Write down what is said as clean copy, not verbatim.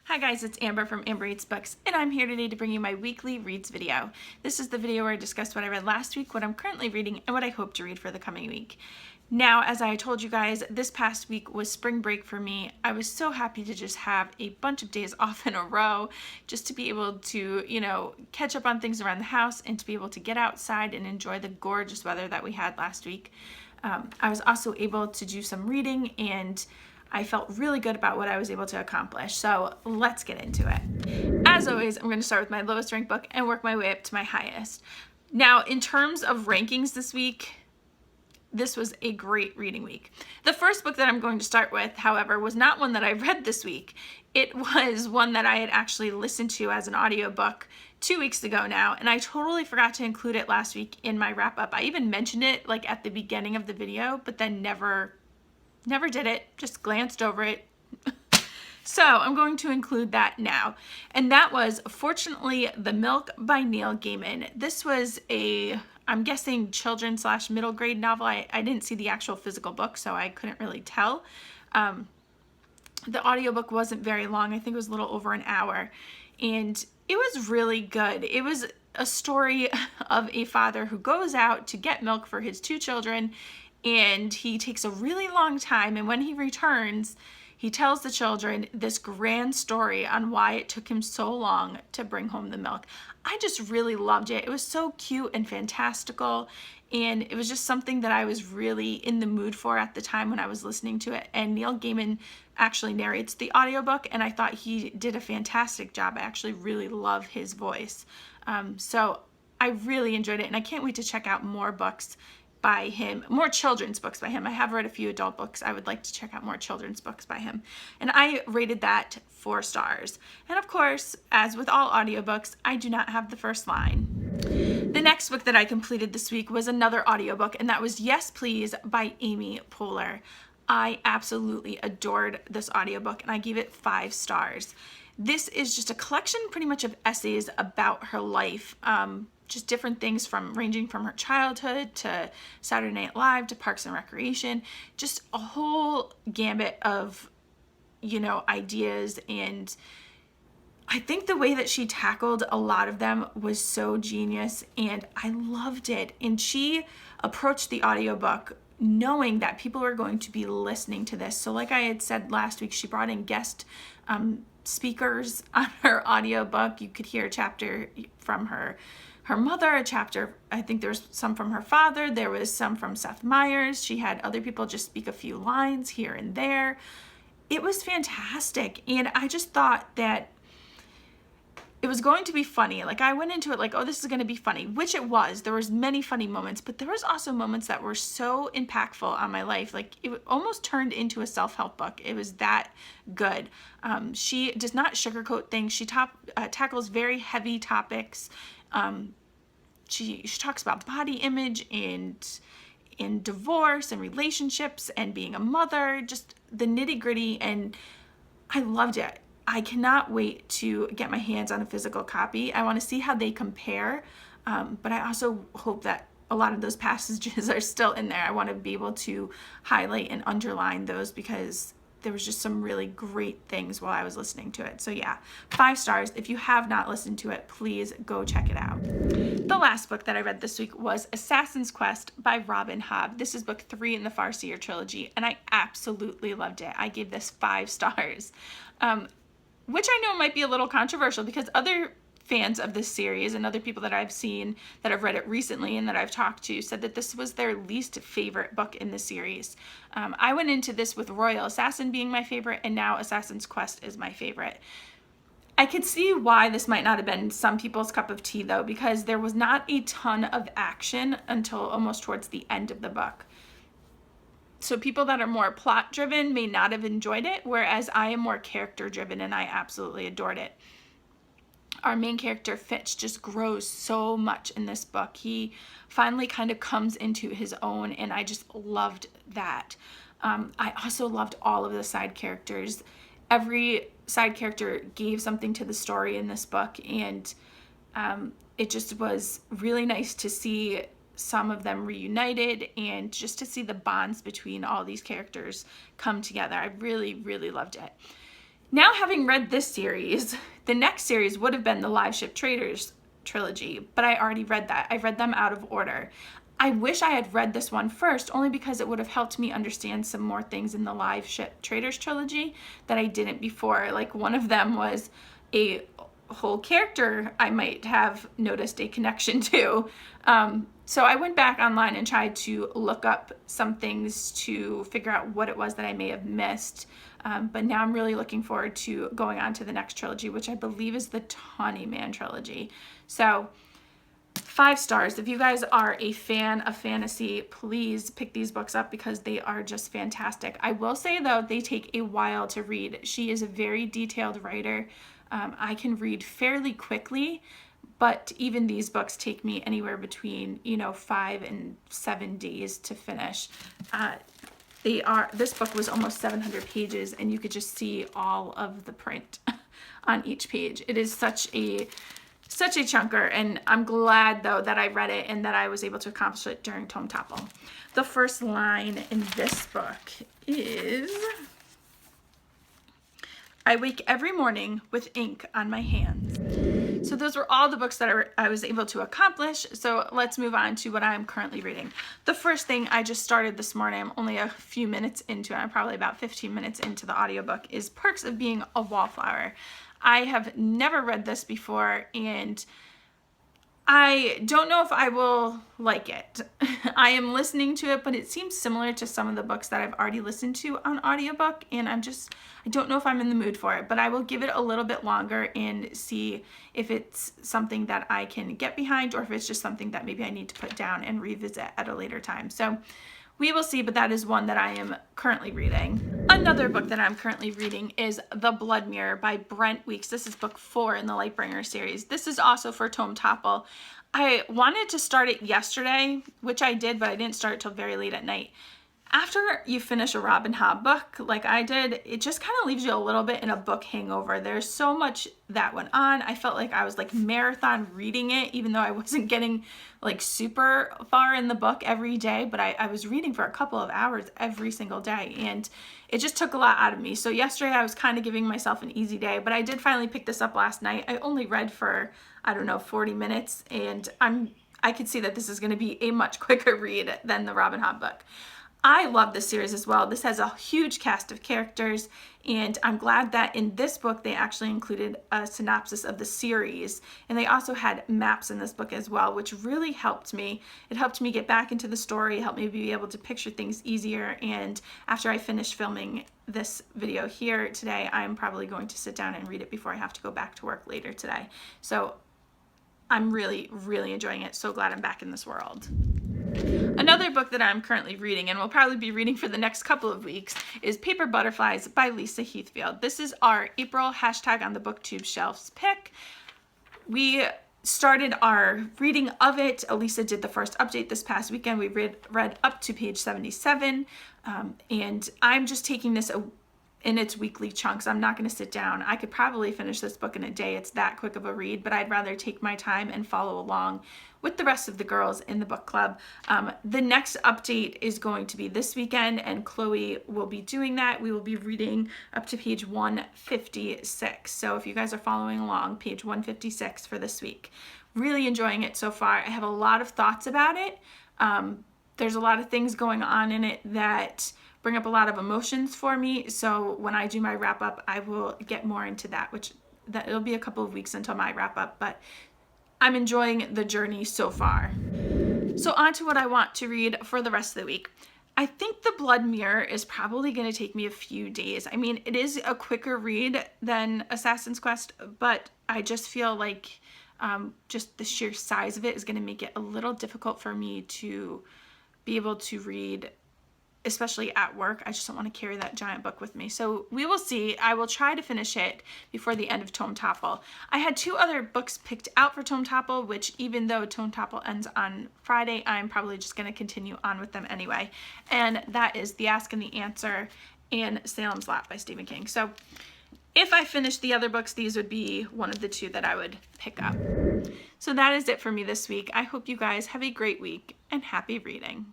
Hi guys, it's Amber from Amber Reads Books, and I'm here today to bring you my weekly reads video. This is the video where I discuss what I read last week, what I'm currently reading, and what I hope to read for the coming week. Now, as I told you guys, this past week was spring break for me. I was so happy to just have a bunch of days off in a row, just to be able to, catch up on things around the house and to be able to get outside and enjoy the gorgeous weather that we had last week. I was also able to do some reading, and I felt really good about what I was able to accomplish. So let's get into it. As always, I'm going to start with my lowest ranked book and work my way up to my highest. Now, in terms of rankings this week, this was a great reading week. The first book that I'm going to start with, however, was not one that I read this week. It was one that I had actually listened to as an audiobook 2 weeks ago now, and I totally forgot to include it last week in my wrap up. I even mentioned it at the beginning of the video, but then never did it, just glanced over it. So I'm going to include that now. And that was Fortunately the Milk by Neil Gaiman. This was I'm guessing children / middle grade novel. I didn't see the actual physical book, so I couldn't really tell. The audiobook wasn't very long. I think it was a little over an hour. And it was really good. It was a story of a father who goes out to get milk for his 2 children, and he takes a really long time, and when he returns, he tells the children this grand story on why it took him so long to bring home the milk. I just really loved it. It was so cute and fantastical, and it was just something that I was really in the mood for at the time when I was listening to it. And Neil Gaiman actually narrates the audiobook, and I thought he did a fantastic job. I actually really love his voice. So I really enjoyed it, and I can't wait to check out more books by him, more children's books by him. I have read a few adult books. I would like to check out more children's books by him. And I rated that 4 stars. And of course, as with all audiobooks, I do not have the first line. The next book that I completed this week was another audiobook, and that was Yes Please by Amy Poehler. I absolutely adored this audiobook, and I gave it 5 stars. This is just a collection pretty much of essays about her life. Just different things ranging from her childhood to Saturday Night Live to Parks and Recreation, just a whole gambit of, ideas. And I think the way that she tackled a lot of them was so genius, and I loved it. And she approached the audiobook knowing that people were going to be listening to this. So like I had said last week, she brought in guest speakers on her audiobook. You could hear a chapter from her mother, a chapter, I think there was some from her father, there was some from Seth Meyers. She had other people just speak a few lines here and there. It was fantastic, and I just thought that it was going to be funny. I went into it oh, this is going to be funny, which it was. There was many funny moments, but there was also moments that were so impactful on my life. It almost turned into a self-help book. It was that good. She does not sugarcoat things. She tackles very heavy topics. She talks about body image and divorce and relationships and being a mother, just the nitty-gritty, and I loved it. I cannot wait to get my hands on a physical copy. I want to see how they compare, but I also hope that a lot of those passages are still in there. I want to be able to highlight and underline those because there was just some really great things while I was listening to it. So yeah, 5 stars. If you have not listened to it, please go check it out. The last book that I read this week was Assassin's Quest by Robin Hobb. This is book 3 in the Farseer trilogy, and I absolutely loved it. I gave this 5 stars, which I know might be a little controversial because other fans of this series and other people that I've seen that have read it recently and that I've talked to said that this was their least favorite book in the series. I went into this with Royal Assassin being my favorite, and now Assassin's Quest is my favorite. I could see why this might not have been some people's cup of tea though, because there was not a ton of action until almost towards the end of the book. So people that are more plot driven may not have enjoyed it, whereas I am more character driven and I absolutely adored it. Our main character, Fitch, just grows so much in this book. He finally kind of comes into his own, and I just loved that. I also loved all of the side characters. Every side character gave something to the story in this book, and it just was really nice to see some of them reunited and just to see the bonds between all these characters come together. I really, really loved it. Now, having read this series, the next series would have been the Live Ship Traders trilogy, but I already read that. I read them out of order. I wish I had read this one first, only because it would have helped me understand some more things in the Live Ship Traders trilogy that I didn't before. Like, one of them was a whole character I might have noticed a connection to. So I went back online and tried to look up some things to figure out what it was that I may have missed. But now I'm really looking forward to going on to the next trilogy, which I believe is the Tawny Man trilogy. So 5 stars. If you guys are a fan of fantasy, please pick these books up because they are just fantastic. I will say, though, they take a while to read. She is a very detailed writer. I can read fairly quickly, but even these books take me anywhere between, 5 and 7 days to finish. This book was almost 700 pages, and you could just see all of the print on each page. It is such a chunker, and I'm glad, though, that I read it and that I was able to accomplish it during Tome Topple. The first line in this book is, "I wake every morning with ink on my hands." So those were all the books that I was able to accomplish. So let's move on to what I'm currently reading. The first thing I just started this morning, I'm only a few minutes into it, I'm probably about 15 minutes into the audiobook, is Perks of Being a Wallflower. I have never read this before, and I don't know if I will like it. I am listening to it, but it seems similar to some of the books that I've already listened to on audiobook, and I don't know if I'm in the mood for it, but I will give it a little bit longer and see if it's something that I can get behind, or if it's just something that maybe I need to put down and revisit at a later time. So we will see, but that is one that I am currently reading. Another book that I'm currently reading is The Blood Mirror by Brent Weeks. This is book 4 in the Lightbringer series. This is also for Tome Topple. I wanted to start it yesterday, which I did, but I didn't start it till very late at night. After you finish a Robin Hobb book, like I did, it just kind of leaves you a little bit in a book hangover. There's so much that went on. I felt like I was like marathon reading it, even though I wasn't getting like super far in the book every day, but I was reading for a couple of hours every single day, and it just took a lot out of me. So yesterday I was kind of giving myself an easy day, but I did finally pick this up last night. I only read for, 40 minutes, and I could see that this is going to be a much quicker read than the Robin Hobb book. I love this series as well. This has a huge cast of characters, and I'm glad that in this book they actually included a synopsis of the series, and they also had maps in this book as well, which really helped me. It helped me get back into the story, helped me be able to picture things easier, and after I finish filming this video here today, I'm probably going to sit down and read it before I have to go back to work later today. So I'm really, really enjoying it. So glad I'm back in this world. Another book that I'm currently reading, and will probably be reading for the next couple of weeks, is Paper Butterflies by Lisa Heathfield. This is our April hashtag on the BookTube shelves pick. We started our reading of it. Elisa did the first update this past weekend. We read up to page 77, and I'm just taking this in its weekly chunks. I'm not going to sit down. I could probably finish this book in a day. It's that quick of a read, but I'd rather take my time and follow along with the rest of the girls in the book club. The next update is going to be this weekend, and Chloe will be doing that. We will be reading up to page 156. So if you guys are following along, page 156 for this week. Really enjoying it so far. I have a lot of thoughts about it. There's a lot of things going on in it that bring up a lot of emotions for me. So when I do my wrap up, I will get more into that, it'll be a couple of weeks until my wrap up, but I'm enjoying the journey so far. So on to what I want to read for the rest of the week. I think The Blood Mirror is probably going to take me a few days. I mean, it is a quicker read than Assassin's Quest, but I just feel like just the sheer size of it is going to make it a little difficult for me to be able to read, especially at work. I just don't want to carry that giant book with me. So we will see. I will try to finish it before the end of Tome Topple. I had 2 other books picked out for Tome Topple, which even though Tome Topple ends on Friday, I'm probably just going to continue on with them anyway. And that is The Ask and the Answer and Salem's Lot by Stephen King. So if I finish the other books, these would be one of the 2 that I would pick up. So that is it for me this week. I hope you guys have a great week and happy reading.